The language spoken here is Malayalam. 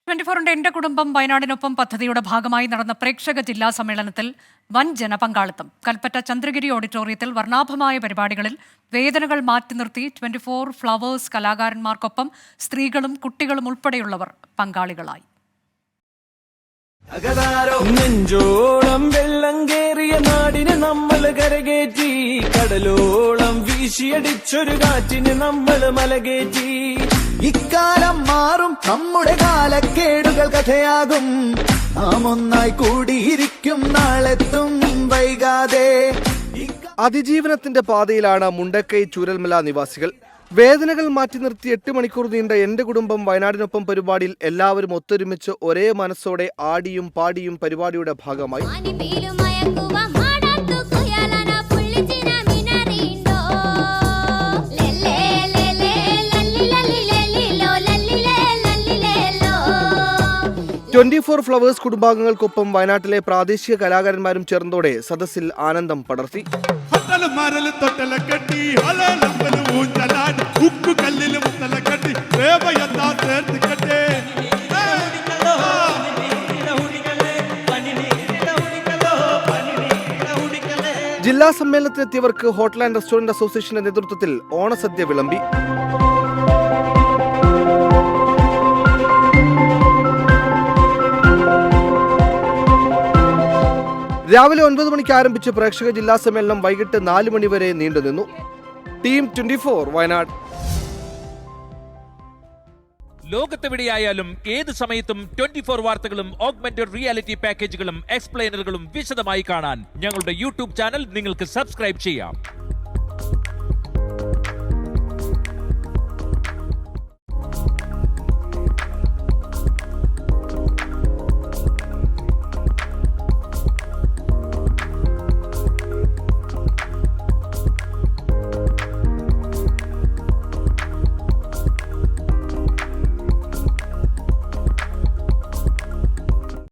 24 എന്റെ കുടുംബം വയനാടിനൊപ്പം പദ്ധതിയുടെ ഭാഗമായി നടന്ന പ്രേക്ഷക ജില്ലാ സമ്മേളനത്തിൽ വൻ ജനപങ്കാളിത്തം. കൽപ്പറ്റ ചന്ദ്രഗിരി ഓഡിറ്റോറിയത്തിൽ വർണ്ണാഭമായ പരിപാടികളിൽ വേദനകൾ മാറ്റി നിർത്തി 24 ഫ്ലവേഴ്സ് കലാകാരന്മാർക്കൊപ്പം സ്ത്രീകളും കുട്ടികളും ഉൾപ്പെടെയുള്ളവർ പങ്കാളികളായി. നെഞ്ചോളം വെള്ളം കേറിയ നാടിന് നമ്മൾ കരകേറ്റി, കടലോളം വീശിയടിച്ചൊരു കാറ്റിന് നമ്മൾ മലകേറ്റി. ഇക്കാലം മാറും, നമ്മുടെ കാലക്കേടുകൾ കഥയാകും, നാം ഒന്നായി കൂടിയിരിക്കും, നാളെത്തും വൈകാതെ. അതിജീവനത്തിന്റെ പാതയിലാണ് മുണ്ടക്കൈ ചൂരൽമല നിവാസികൾ. വേദനകൾ മാറ്റി നിർത്തി 8 മണിക്കൂർ നീണ്ട എന്റെ കുടുംബം വയനാടിനൊപ്പം പരിപാടിയിൽ എല്ലാവരും ഒത്തൊരുമിച്ച് ഒരേ മനസ്സോടെ ആടിയും പാടിയും പരിപാടിയുടെ ഭാഗമായി. ട്വന്റി4 ഫ്ലവേഴ്സ് കുടുംബാംഗങ്ങൾക്കൊപ്പം വയനാട്ടിലെ പ്രാദേശിക കലാകാരന്മാരും ചേർന്നതോടെ സദസ്സിൽ ആനന്ദം പടർത്തി. ജില്ലാ സമ്മേളനത്തിലെത്തിയവർക്ക് ഹോട്ടൽ ആൻഡ് റെസ്റ്റോറന്റ് അസോസിയേഷന്റെ നേതൃത്വത്തിൽ ഓണസദ്യ വിളമ്പി. രാവിലെ 9 മണിക്ക് ആരംഭിച്ച പ്രേക്ഷക ജില്ലാ സമ്മേളനം വൈകിട്ട് 4 മണി വരെ നീണ്ടുനിന്നു. ടീം 24 വയനാട്. ലോകത്തെവിടെയായാലും ഏത് സമയത്തും 24 വാർത്തകളും ഓഗ്മെന്റഡ് റിയാലിറ്റി പാക്കേജുകളും എക്സ്പ്ലെയിനറുകളും വിശദമായി കാണാൻ ഞങ്ങളുടെ യൂട്യൂബ് ചാനൽ നിങ്ങൾക്ക് സബ്സ്ക്രൈബ് ചെയ്യാം.